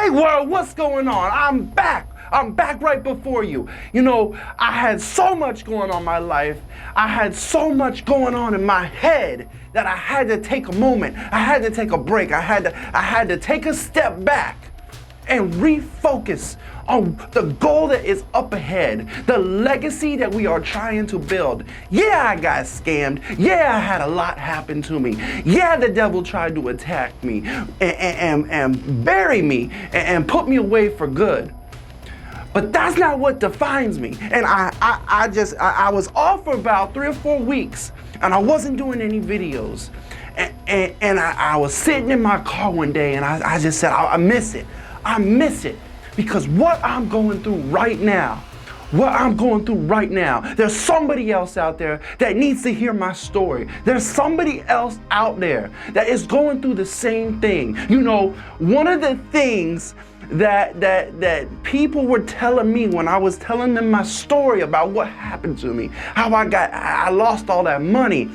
Hey world, what's going on? I'm back. I'm back right before you. You know, I had so much going on in my life. I had so much going on in my head that I had to take a moment. I had to take a break. I had to take a step back and refocus on the goal that is up ahead, the legacy that we are trying to build. Yeah, I got scammed. Yeah, I had a lot happen to me. Yeah, the devil tried to attack me and bury me and put me away for good. But that's not what defines me. And I was off for about 3 or 4 weeks, and I wasn't doing any videos. And I was sitting in my car one day, and I just said, I miss it. I miss it. Because what I'm going through right now, there's somebody else out there that needs to hear my story. There's somebody else out there that is going through the same thing. You know, one of the things that people were telling me when I was telling them my story about what happened to me, how I lost all that money.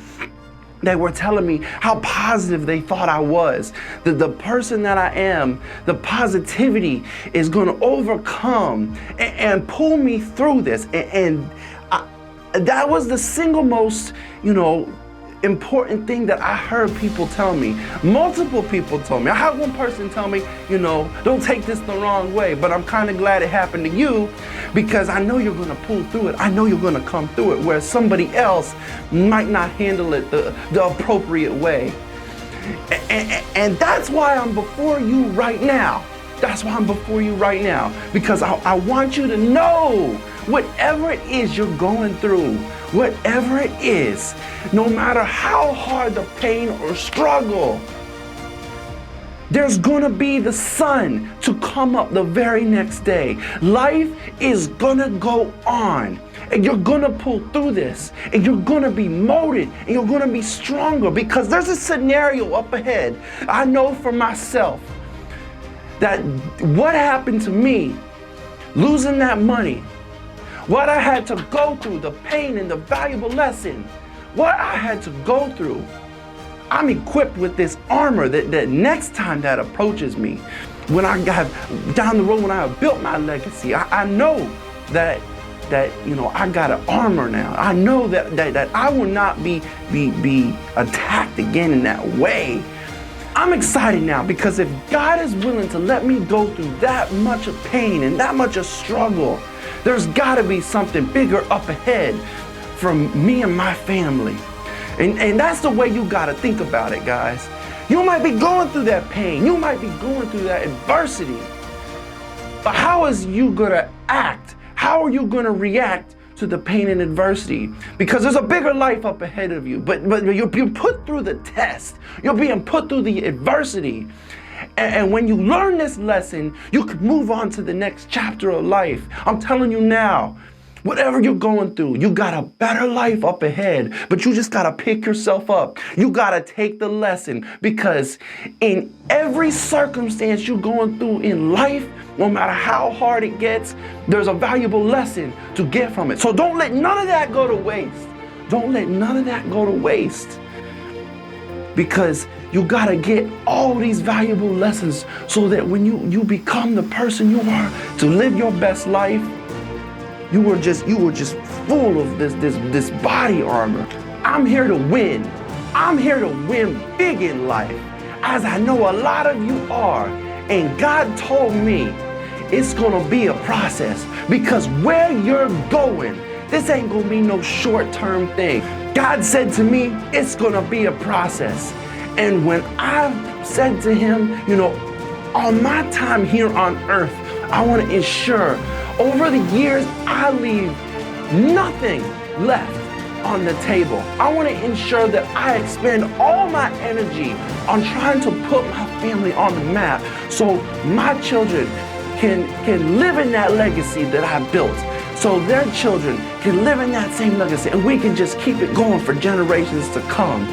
They were telling me how positive they thought I was. The person that I am, the positivity is going to overcome and pull me through this. And that was the single most, important thing that I heard people tell me. Multiple people told me. I had one person tell me, don't take this the wrong way, but I'm kind of glad it happened to you because I know you're going to pull through it. I know you're going to come through it, where somebody else might not handle it the appropriate way. And that's why I'm before you right now. That's why I'm before you right now, because I want you to know whatever it is you're going through, whatever it is, no matter how hard the pain or struggle, there's gonna be the sun to come up the very next day. Life is gonna go on, and you're gonna pull through this, and you're gonna be molded, and you're gonna be stronger, because there's a scenario up ahead. I know for myself that what happened to me, losing that money, what I had to go through, the pain and the valuable lesson, what I had to go through, I'm equipped with this armor that next time that approaches me, when I got down the road, when I have built my legacy, I know that I got an armor now. I know that I will not be attacked again in that way. I'm excited now, because if God is willing to let me go through that much of pain and that much of struggle, there's got to be something bigger up ahead from me and my family. And that's the way you got to think about it, guys. You might be going through that pain. You might be going through that adversity. But how is you going to act? How are you going to react to the pain and adversity? Because there's a bigger life up ahead of you. But you're being put through the test. You're being put through the adversity. And when you learn this lesson, you can move on to the next chapter of life. I'm telling you now, whatever you're going through, you got a better life up ahead, but you just got to pick yourself up. You got to take the lesson, because in every circumstance you're going through in life, no matter how hard it gets, there's a valuable lesson to get from it. So don't let none of that go to waste. Don't let none of that go to waste, because you got to get all these valuable lessons so that when you become the person you are to live your best life, you were just full of this body armor. I'm here to win. I'm here to win big in life, as I know a lot of you are. And God told me it's gonna be a process, because where you're going, this ain't gonna be no short-term thing. God said to me, it's gonna be a process. And when I said to him, on my time here on earth, I want to ensure over the years I leave nothing left on the table. I want to ensure that I expend all my energy on trying to put my family on the map, so my children can live in that legacy that I built, so their children can live in that same legacy, and we can just keep it going for generations to come.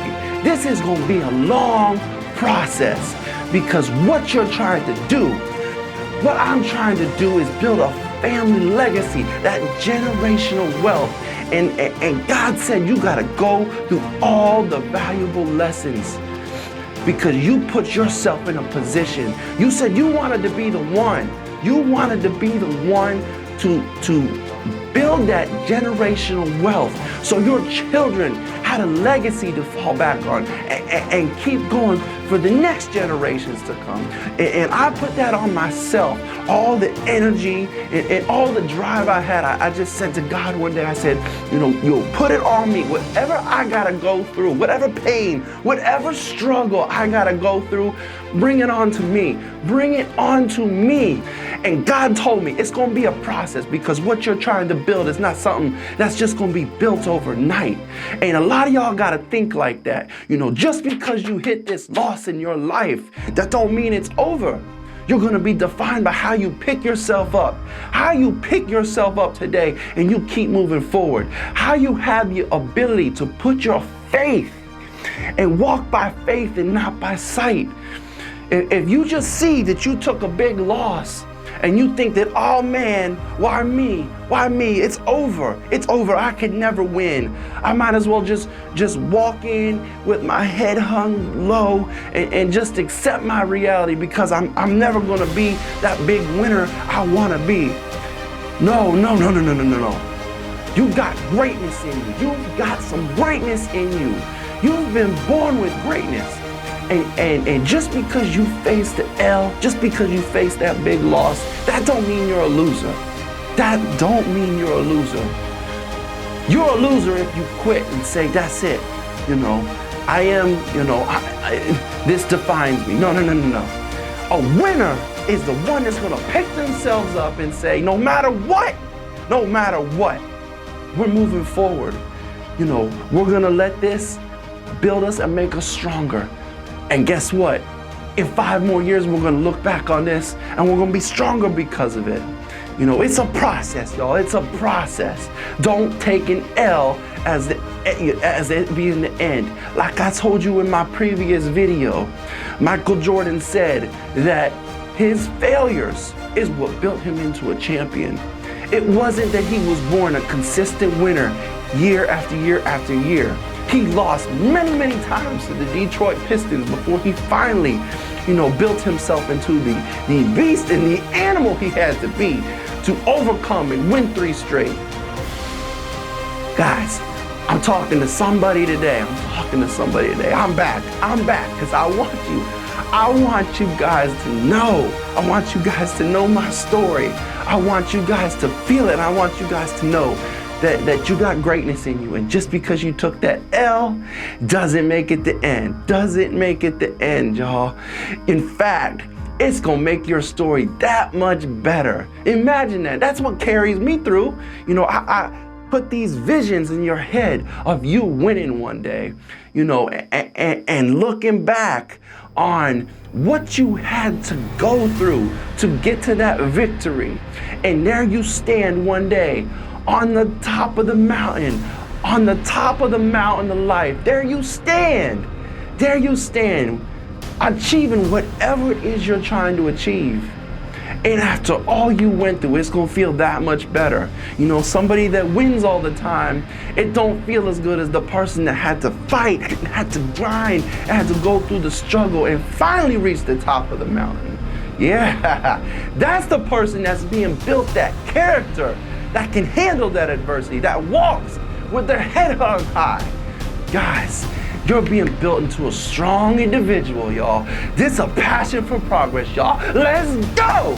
This is going to be a long process, because what you're trying to do, what I'm trying to do, is build a family legacy, that generational wealth. And God said you got to go through all the valuable lessons because you put yourself in a position. You said you wanted to be the one. You wanted to be the one to build that generational wealth so your children had a legacy to fall back on and keep going for the next generations to come. And I put that on myself, all the energy and all the drive I had. I just said to God one day, I said, you'll put it on me. Whatever I gotta go through, whatever pain, whatever struggle I gotta go through, bring it on to me. Bring it on to me. And God told me it's gonna be a process, because what you're trying to build is not something that's just gonna be built overnight. And a lot of y'all gotta think like that. Just because you hit this loss in your life, that don't mean it's over. You're gonna be defined by how you pick yourself up. How you pick yourself up today and you keep moving forward. How you have the ability to put your faith and walk by faith and not by sight. If you just see that you took a big loss and you think that, oh man, why me? Why me? It's over. It's over. I could never win. I might as well just walk in with my head hung low and just accept my reality, because I'm never gonna be that big winner I wanna be. No. You got greatness in you. You've got some greatness in you. You've been born with greatness. And just because you faced the L, just because you faced that big loss, that don't mean you're a loser. That don't mean you're a loser. You're a loser if you quit and say, that's it. I am, this defines me. No. A winner is the one that's gonna pick themselves up and say, no matter what, we're moving forward. We're gonna let this build us and make us stronger. And guess what? In 5 more years, we're gonna look back on this and we're gonna be stronger because of it. It's a process, y'all. It's a process. Don't take an L as it being the end. Like I told you in my previous video, Michael Jordan said that his failures is what built him into a champion. It wasn't that he was born a consistent winner year after year after year. He lost many times to the Detroit Pistons before he finally, built himself into the beast and the animal he had to be to overcome and win 3 straight. Guys, I'm talking to somebody today. I'm back because I want you guys to know. I want you guys to know my story. I want you guys to feel it. I want you guys to know that you got greatness in you. And just because you took that L doesn't make it the end. Doesn't make it the end, y'all. In fact, it's gonna make your story that much better. Imagine that. That's what carries me through. I put these visions in your head of you winning one day, and looking back on what you had to go through to get to that victory. And there you stand one day on the top of the mountain of life. There you stand, achieving whatever it is you're trying to achieve. And after all you went through, it's gonna feel that much better. Somebody that wins all the time, it don't feel as good as the person that had to fight, and had to grind, and had to go through the struggle and finally reach the top of the mountain. Yeah, that's the person that's being built that character, that can handle that adversity, that walks with their head hung high. Guys, you're being built into a strong individual, y'all. This is a passion for progress, y'all. Let's go!